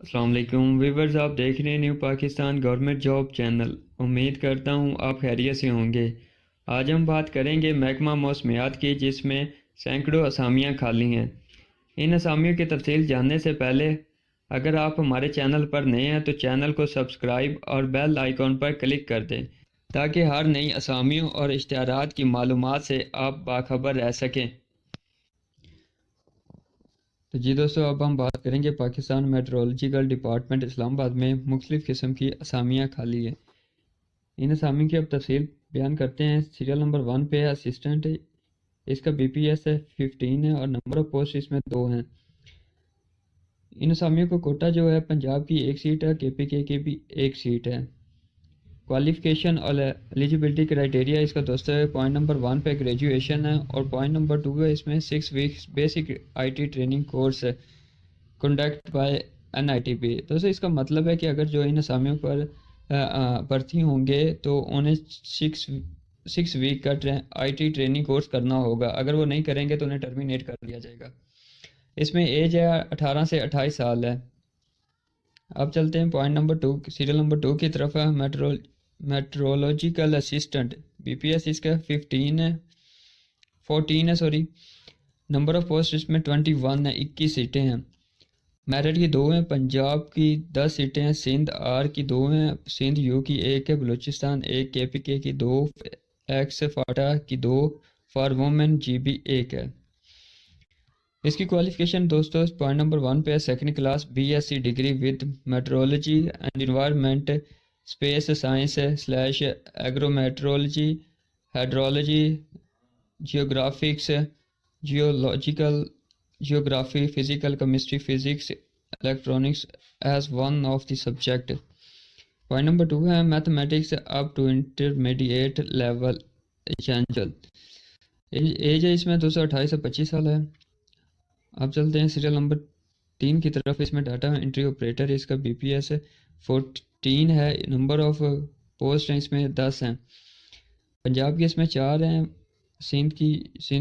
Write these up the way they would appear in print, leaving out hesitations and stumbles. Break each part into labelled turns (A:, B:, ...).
A: السلام علیکم ویورز، آپ دیکھ رہے ہیں new Pakistan government job channel. امید کرتا ہوں آپ خیریت سے ہوں گے۔ آج ہم بات کریں گے محکمہ موسمیات کی، جس میں سینکڑوں اسامیاں خالی ہیں۔ ان اسامیوں کی تفصیل جاننے سے پہلے اگر آپ ہمارے چینل پر نئے ہیں تو چینل کو سبسکرائب اور بیل آئیکن پر کلک کر دیں تاکہ ہر نئی اسامیوں اور اشتہارات کی معلومات سے آپ باخبر رہ سکیں۔ تو جی دوستو، اب ہم بات کریں گے پاکستان میٹرولوجیکل ڈپارٹمنٹ اسلام آباد میں مختلف قسم کی اسامیاں خالی ہیں۔ ان اسامیوں کی اب تفصیل بیان کرتے ہیں۔ سیریل نمبر 1 پہ ہے اسسٹنٹ، اس کا بی پی ایس ہے 15 ہے اور نمبر آف پوسٹ اس میں 2 ہیں۔ ان اسامیوں کو کوٹا جو ہے پنجاب کی 1 سیٹ ہے، کے پی کے کی بھی 1 سیٹ ہے۔ کوالیفیکیشن اور ایلیجیبلٹی کرائٹیریا اس کا دوستو ہے، پوائنٹ نمبر 1 پہ گریجویشن ہے اور پوائنٹ نمبر 2 ہے اس میں 6 weeks basic I T training course ہے کنڈکٹ بائی NITP۔ دوستو اس کا مطلب ہے کہ اگر جو ان اسامیوں پر بھرتی ہوں گے تو انہیں 6 ویک کا آئی ٹی ٹریننگ کورس کرنا ہوگا۔ اگر وہ نہیں کریں گے تو انہیں ٹرمینیٹ کر دیا جائے گا۔ اس میں ایج ہے 18 سے 28 سال ہے۔ اب چلتے ہیں پوائنٹ نمبر 2 سیریل نمبر 2 کی طرف ہے۔ Meteorological assistant, B P S اس کا 14 ہے نمبر آف پوسٹ اس میں 21 ہے، 21 سیٹیں ہیں۔ میرٹ کی 2 ہیں، پنجاب کی 10 سیٹیں ہیں، سندھ آر کی 2 ہیں، سندھ یو کی 1 ہے، بلوچستان 1، KPK کی 2، ایکس فاٹا کی 2، فار وومن GB 1 ہے۔ اس کی کوالیفیکیشن دوستو پوائنٹ نمبر 1 پہ ہے، second class BSc degree with meteorology and environment space science / agrometeorology, hydrology, geographics, geological geography, physical chemistry, physics, electronics as one of the subject. Point number 2 ہے mathematics up to intermediate level essential. Age ہے اس میں 228 سے 25 سال ہے۔ اب چلتے ہیں سیریل نمبر 3 کی طرف۔ اس میں ڈاٹا انٹری آپریٹر، اس کا بی پی ایس 14 ہے، نمبر آف پوسٹ ہیں اس میں 10 ہیں۔ پنجاب کی اس میں 4 ہیں، Sindh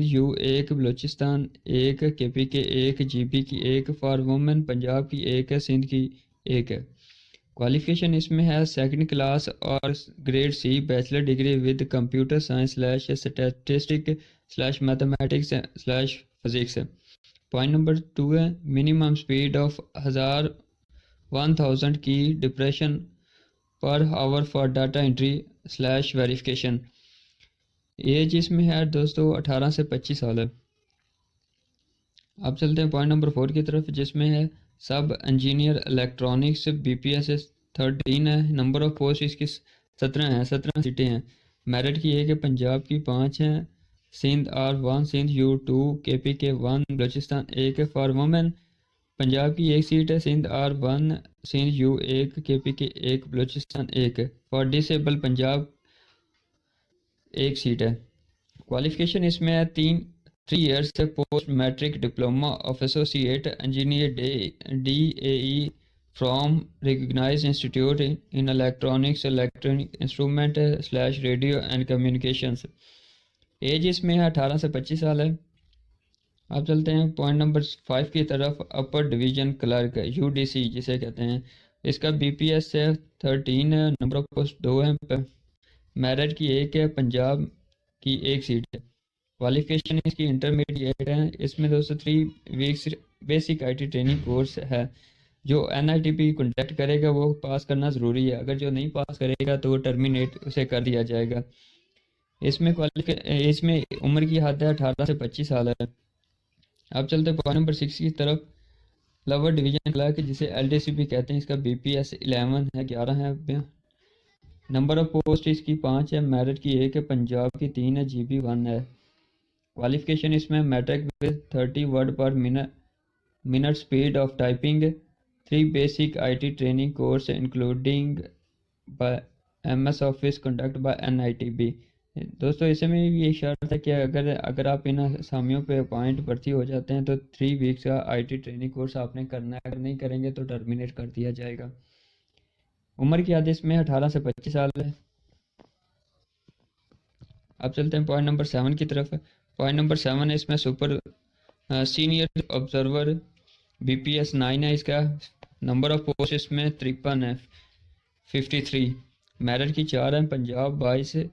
A: U 1، Balochistan 1، KPK 1، GB کی 1، فار وومن پنجاب کی 1 ہے، سندھ کی 1 ہے۔ کوالیفیکیشن اس میں ہے سیکنڈ کلاس اور grade C bachelor degree with computer science / statistic / mathematics / physics. Point number 2 ہے منیمم سپیڈ آف 1000 کی depression per hour for data entry / verification. Age اس میں ہے دوستو 18 سے 25 سال ہے۔ اب چلتے ہیں پوائنٹ نمبر 4 کی طرف، جس میں ہے sub engineer electronics, B P S 13 ہے، نمبر آف پوسٹ اس کی 17 ہیں، 17 سیٹیں ہیں۔ میرٹ کی 1 ہے، پنجاب کی 5 ہیں، Sindh R 1، Sindh U 2، KPK 1، Balochistan 1 ہے، فار وومن پنجاب کی 1 سیٹ ہے، Sindh R 1، Sindh U 1، KPK 1، Balochistan 1 ہے، فار ڈسیبل پنجاب 1 سیٹ ہے۔ کوالیفیکیشن اس میں ہے 3 ایئرس سے post matric diploma of associate engineer DAE from recognize institute in electronics, electronic instrument / radio and communications. Age اس میں ہے 18 سے 25 سال ہے۔ اب چلتے ہیں پوائنٹ نمبر 5 کی طرف، اپر ڈویژن کلرک UDC جسے کہتے ہیں، اس کا بی پی ایس 13 ہے، نمبر آف پوسٹ 2 ہے، میرٹ کی 1 ہے، پنجاب کی 1 سیٹ ہے۔ کوالیفیکیشن اس کی انٹرمیڈیٹ ہے، اس میں 3 weeks basic I T training course ہے۔ جو NITP کنڈکٹ کرے گا وہ پاس کرنا ضروری ہے، اگر جو نہیں پاس کرے گا تو وہ ٹرمینیٹ اسے کر دیا جائے گا۔ اس میں عمر کی حد ہے 18 سے 25 سال ہے۔ اب چلتے ہیں پوائنٹ نمبر 6 کی طرف، لور ڈویژن کلرک جسے LDC بھی کہتے ہیں، اس کا بی پی ایس 11 ہے، 11 ہے۔ نمبر آف پوسٹ اس کی 5 ہے، میرٹ کی 1 ہے، پنجاب کی 3 ہے، GB 1 ہے۔ کوالیفیکیشن اس میں matric with 30 word per minute speed of typing, 3 basic I T training course including MS office conduct by NITP۔ دوستو اس میں یہ شرط ہے کہ اگر آپ ان اسامیوں پہ اپوائنٹ بھرتی ہو جاتے ہیں تو 3 ویکس کا آئی ٹی ٹریننگ کورس آپ نے کرنا ہے، اگر نہیں کریں گے تو ٹرمینیٹ کر دیا جائے گا۔ عمر کی حد اس میں 18 سے 25 سال ہے۔ اب چلتے ہیں پوائنٹ نمبر 7 کی طرف۔ پوائنٹ نمبر 7 ہے، اس میں senior observer, be P S 9 ہے اس کا، نمبر آف پوسٹ اس میں 53 ہے 53. میرٹ کی 4 ہیں. پنجاب 22،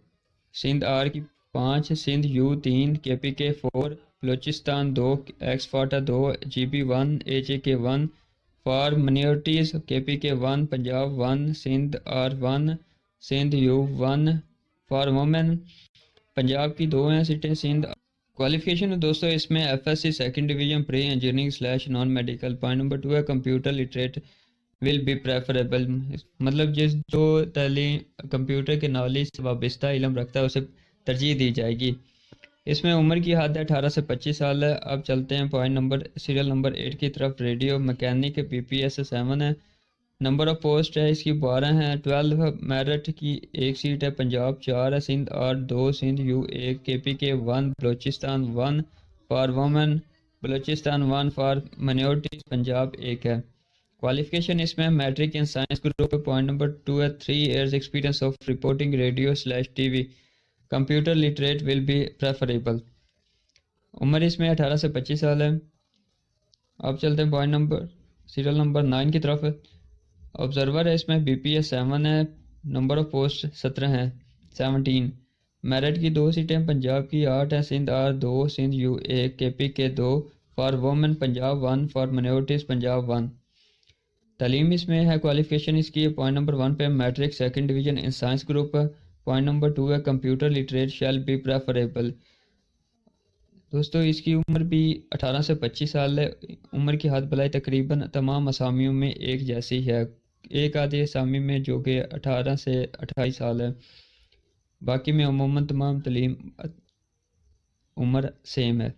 A: سندھ آر کی 5، سندھ یو 3، کے P K 4، Balochistan 2، ex FATA 2، G B 1، A J K 1 for minorities, K P K 1، Punjab 1، Sindh R 1، Sindh U 1 for women. Punjab کی 2 ہیں سیٹیں. سندھ کوالیفیکیشن دوستو اس میں F S C second division pre engineering slash non medical. Point number 2 ہے computer literate will be preferable, مطلب جو تعلیم کمپیوٹر کے نالج سے وابستہ علم رکھتا ہے اسے ترجیح دی جائے گی. اس میں عمر کی حد ہے 18 سے 25 سال ہے. اب چلتے ہیں پوائنٹ نمبر سیریل نمبر 8 کی طرف. Radio mechanic be P S 7 ہے. نمبر آف پوسٹ ہے اس کی 12 ہیں. 12 میرٹ کی 1 سیٹ ہے. پنجاب 4 ہے، سندھ آر 2، سندھ یو 1، کے P K 1، Balochistan 1 for women, Balochistan 1 for minorities, Punjab 1 ہے. کوالیفیکیشن اس میں matric in science group. Point number 2 ہے 3 years experience of reporting radio slash T V, computer literate will be preferable. عمر اس میں 18 سے 25 سال ہے. اب چلتے ہیں پوائنٹ نمبر سیریل نمبر 9 کی طرف. آبزرور ہے اس میں بی پی ایس 7 ہے. نمبر آف پوسٹ 17 ہے 17. میرٹ کی 2 سیٹیں. پنجاب کی 8 ہے، سندھ آر 2، سندھ یو 1، کے P K 2 for women, Punjab 1 for minorities, Punjab 1. تعلیم اس میں ہے. کوالیفیکیشن اس کی پوائنٹ نمبر 1 پہ matric second division in science group. Point number 2 ہے computer literate shall be preferable. دوستو اس کی عمر بھی 18 سے 25 سال ہے. عمر کی حد بلائی تقریباً تمام اسامیوں میں ایک جیسی ہے، ایک آدھی اسامی میں جو کہ 18 سے 28 سال ہے، باقی میں عموماً تمام تعلیم عمر سیم ہے.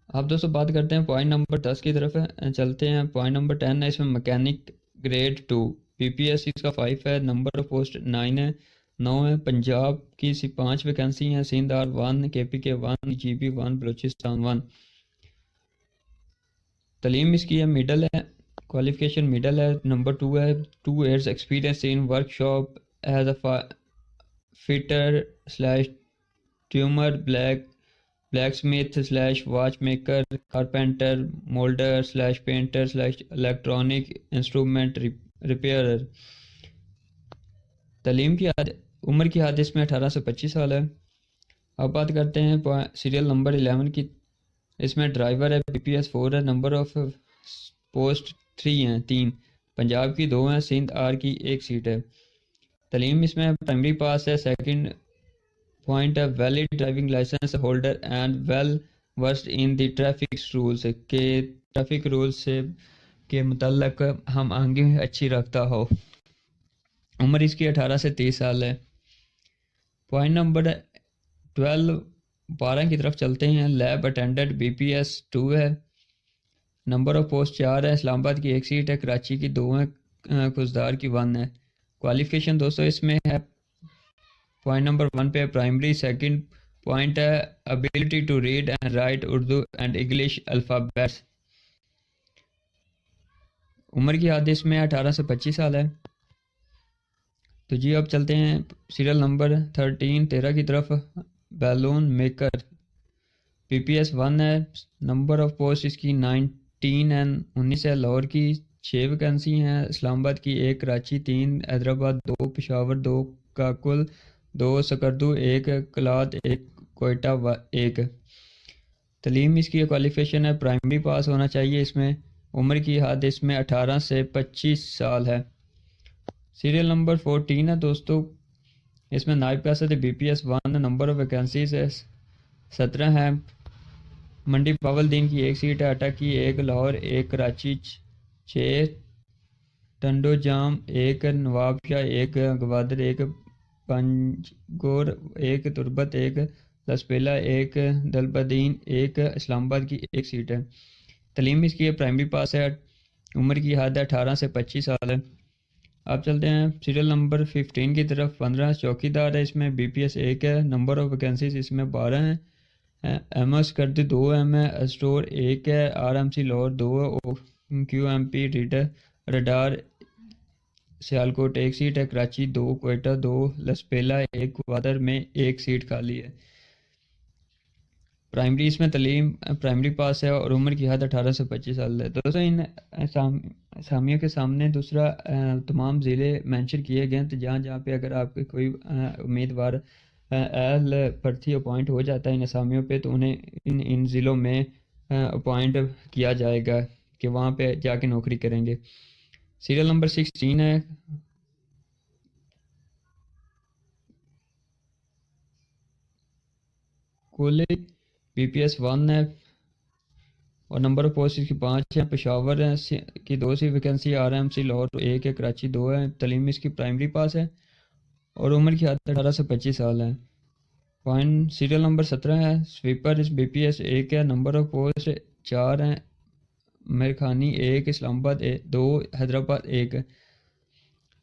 A: اب دوستو بات کرتے ہیں پوائنٹ نمبر 10 کی طرف چلتے ہیں. پوائنٹ نمبر 10 ہے اس میں مکینک گریڈ 2 پی پی ایس اس کا 5 ہے. نمبر آف پوسٹ 9 ہے 9 ہے. پنجاب کی 5 ویکینسی ہیں. سندھ آر 1، کے پی کے 1، جی بی 1، بلوچستان 1. تعلیم اس کی ہے میڈل ہے. کوالیفیکیشن میڈل ہے. نمبر 2 ہے 2 years experience in workshop as a fitter slash turner, blacksmith slash watchmaker, carpenter, moulder slash painter slash electronic instrument repairer. تعلیم کی حد عمر کی حد اس میں 18 سے 25 سال ہے. اب بات کرتے ہیں سیریل نمبر 11 کی. اس میں ڈرائیور ہے بی پی ایس 4 ہے. نمبر آف پوسٹ 3 ہیں 3. پنجاب کی 2 ہیں، سندھ آر کی 1 سیٹ ہے. تعلیم اس میں پرائمری پاس ہے. سیکنڈ پوائنٹ ہے valid driving licence holder and well versed in the traffic rules, کہ ٹریفک رولز سے کے متعلق ہم آگے اچھی رکھتا ہو. عمر اس کی 18 سے 30 سال ہے. پوائنٹ نمبر 12 کی طرف چلتے ہیں. Lab attendant be P S 2 ہے. نمبر آف پوسٹ 4 ہے. اسلام آباد کی 1 سیٹ ہے. کراچی کی 2 ہیں. کھزدار کی 1 ہے. کوالیفیکیشن دوستو اس میں ہے پوائنٹ نمبر 1 پہ پرائمری. سیکنڈ پوائنٹ ہے ability to read and write Urdu and English alphabets. عمر کی حد اس میں 18 سے 25 سال ہے. تو جی اب چلتے ہیں سیریل نمبر 13 کی طرف. بیلون میکر پی پی ایس 1 ہے. نمبر آف پوسٹ اس کی 19 ہے 19 ہے. لاہور کی 6 ویکینسی ہیں. اسلام آباد کی 1، کراچی 3، حیدرآباد 2، پشاور 2، کاکل 2، سکردو 1، کلات 1، کوئٹہ 1. تعلیم اس کی کوالیفیکیشن ہے پرائمری پاس ہونا چاہیے اس میں. عمر کی حد اس میں 18 سے 25 سال ہے. سیریل نمبر 14 ہے دوستو. اس میں نائب پیاسد B P S 1. Number of vacancies ہے 17 ہے. منڈی پاول دین کی 1 سیٹ ہے. اٹا کی 1، لاہور 1، کراچی 6، ٹنڈو جام 1، نواب شاہ 1، گوادر 1، پنجگور 1، تربت 1، لسپیلا 1، دلبدین 1. اسلام آباد کی 1 سیٹ ہے. تعلیم اس کی پرائمری پاس ہے. عمر کی حد 18 سے 25 سال ہے. اب چلتے ہیں سیریل نمبر 15 کی طرف. 15 چوکی دار ہے. اس میں بی پی ایس 1 ہے. نمبر آف ویکینسیز اس میں 12 ہیں. ایم ایس کرد 2 ایم ہے. اسٹور 1 ہے. آر ایم سی لاہور 2 ہے. Q M P radar Sialkot 1 seat ہے. کراچی 2، کوئٹہ 2، لسپیلا 1، گوادر میں 1 سیٹ خالی ہے. پرائمری اس میں تعلیم پرائمری پاس ہے اور عمر کی حد 18 سے 25 سال ہے. دوستوں ان اسامیوں کے سامنے دوسرا تمام ضلع مینشن کیے گئے ہیں. تو جہاں جہاں پہ اگر آپ کے کوئی امیدوار اہل پرتھی اپوائنٹ ہو جاتا ہے ان اسامیوں پہ تو انہیں ان ضلعوں میں اپوائنٹ کیا جائے گا کہ وہاں پہ جا کے نوکری کریں گے. سیریل نمبر 16 ہے کل بی پی ایس 1 ہے اور نمبر آف پوسٹ کی 5 ہیں. پشاور کی 2 سی vacancy R M C Lahore 1 ہے, کراچی 2 ہے. تعلیم اس کی پرائمری پاس ہے اور عمر کی حد 18 سے 25 سال ہے. پوائنٹ سیریل نمبر 17 ہے sweeper us be P S 1 ہے. نمبر آف پوسٹ 4 ہیں, میرخانی 1, اسلام آباد 2, حیدرآباد 1 ہے.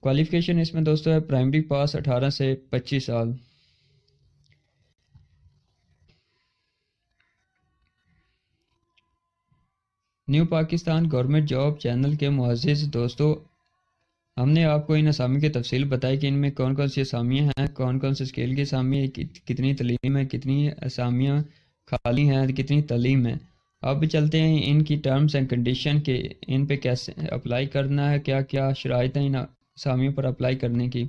A: کوالیفیکیشن اس میں دوستوں ہے پرائمری پاس 18 سے 25 سال. New Pakistan government job channel کے معزز دوستوں, ہم نے آپ کو ان اسامی کی تفصیل بتائی کہ ان میں کون کون سی اسامیاں ہیں, کون کون سے اسکیل کی اسامی, کتنی تعلیم ہے, کتنی اسامیاں خالی ہیں, کتنی تعلیم ہے. اب چلتے ہیں ان کی ٹرمز اینڈ کنڈیشن کہ ان پہ کیسے اپلائی کرنا ہے, کیا کیا شرائط ہیں ان اسامیوں پر اپلائی کرنے کی.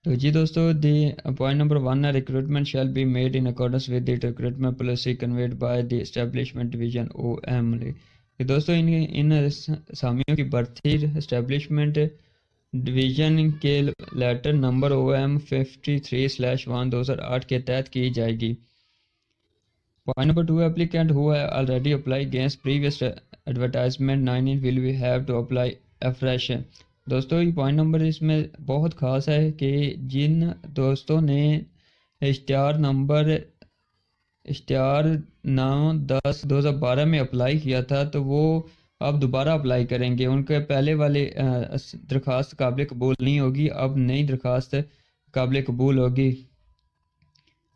A: تو جی دوستو دی پوائنٹ نمبر 1 ہے recruitment shall be made in accordance with the recruitment policy conveyed by the establishment division O M. دوستو ان اسامیوں کی بھرتی اسٹیبلشمنٹ ڈویژن کے لیٹر نمبر او ایم 53/1 2008 کے تحت کی جائے گی. Point number 2 applicant who have already applied against previous advertisement 19 will we have to apply afresh. دوستو یہ پوائنٹ نمبر اس میں بہت خاص ہے کہ جن دوستوں نے اشتہار 9/10/2012 میں اپلائی کیا تھا تو وہ اب دوبارہ اپلائی کریں گے. ان کے پہلے والے درخواست قابل قبول نہیں ہوگی, اب نئی درخواست قابل قبول ہوگی.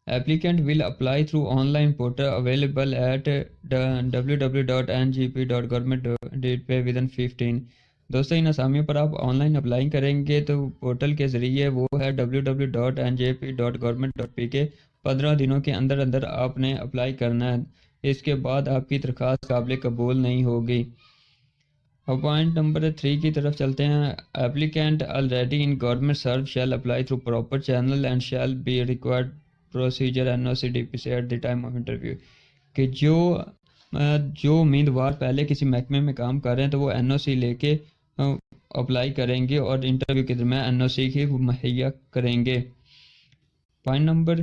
A: Applicant will apply through online portal available at www.ngp.government.pay within 15. دوستو ان اسامیوں پر آپ آن لائن اپلائی کریں گے تو پورٹل کے ذریعے وہ ہے www.njp.government.pay کے 15 دنوں کے اندر اندر آپ نے اپلائی کرنا ہے. اس کے بعد آپ کی درخواست قابل قبول نہیں ہوگی. اب پوائنٹ نمبر 3 کی طرف چلتے ہیں. Applicant already in government service shall apply through proper channel and shall be required procedure NOC DPC at the time of interview. کہ جو امیدوار پہلے کسی محکمے میں کام کر رہے ہیں تو وہ NOC لے کے اپلائی کریں گے اور انٹرویو کے درمیان NOC کی مہیا کریں گے. پوائنٹ نمبر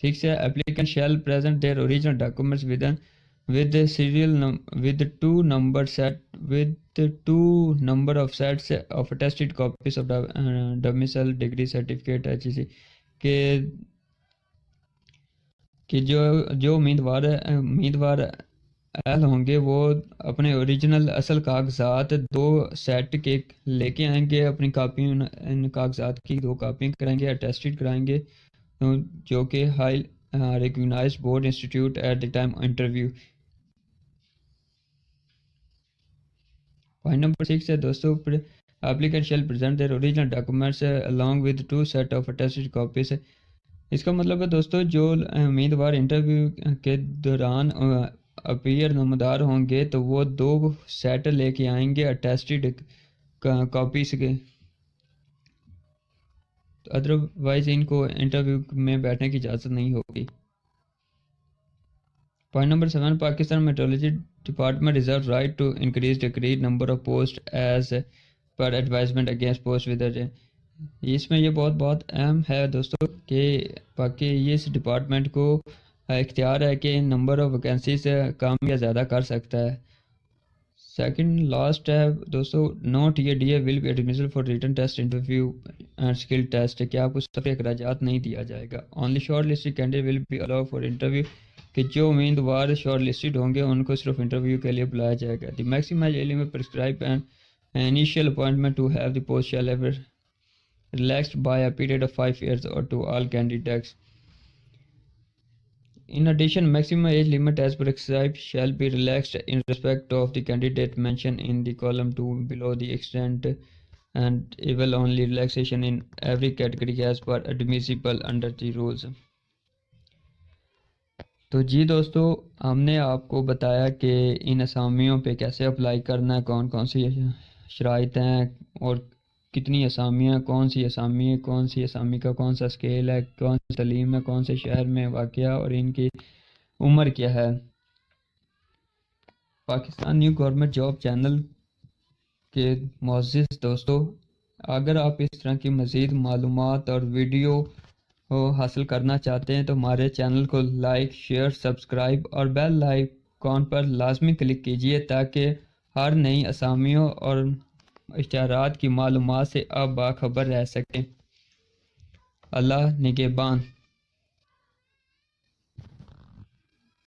A: 6 ہے applicant shall present their original documents with two number of sets of attested copies of domicile degree certificate HEC. کہ جو امیدوار اہل ہوں گے وہ اپنے اوریجنل اصل کاغذات 2 سیٹ کے لے کے آئیں گے. اپنی کاپی ان کاغذات کی 2 کاپیاں کرائیں گے, اٹیسٹڈ کرائیں گے جو کہ high recognised board institute at the time interview. Point number 6 ہے دوستو applicant shall present their original documents along with 2 set of attested copies. اس کا مطلب ہے دوستو جو امیدوار انٹرویو کے دوران اپیئر نمودار ہوں گے تو وہ 2 سیٹ لے کے آئیں گے اٹیسٹڈ کاپیز کے, ادروائز ان کو انٹرویو میں بیٹھنے کی اجازت نہیں ہوگی. پوائنٹ نمبر 7 Pakistan meteorology department reserve right to increase decrease number of post as per advertisement against post ودر. اس میں یہ بہت اہم ہے دوستو کہ باقی یہ اس ڈپارٹمنٹ کو اختیار ہے کہ نمبر آف ویکینسیز کم یا زیادہ کر سکتا ہے. سیکنڈ لاسٹ ہے دوستو no TADA will be admissible for written test interview and skill test. کہ آپ کو سب اخراجات نہیں دیا جائے گا. Only shortlisted candidate will be allow for interview. کہ جو امیدوار شارٹ لسٹڈ ہوں گے ان کو صرف انٹرویو کے لیے بلایا جائے گا. The maximum age limit prescribe and initial appointment to have the post shall ever relaxed by a period of 5 years or to all candidates. In addition, maximum age limit as prescribed shall be relaxed in respect of the candidate mentioned in the column 2 below. The extent and will only relaxation in every category as per admissible under the rules. تو جی دوستو، ہم نے آپ کو بتایا کہ ان اسامیوں پہ کیسے اپلائی کرنا ہے، کون کون سی شرائط ہیں اور کتنی اسامیاں، کون سی اسامی ہے، کون سی اسامی کا کون سا سکیل ہے، کون سی تعلیم ہے، کون سے شہر میں واقع اور ان کی عمر کیا ہے۔ Pakistan new government job channel کے معزز دوستو، اگر آپ اس طرح کی مزید معلومات اور ویڈیو حاصل کرنا چاہتے ہیں تو ہمارے چینل کو لائک، شیئر، سبسکرائب اور بیل آئیکن پر لازمی کلک کیجیے تاکہ ہر نئی اسامیوں اور اشتہارات کی معلومات سے آپ باخبر رہ سکیں۔ اللہ نگہبان۔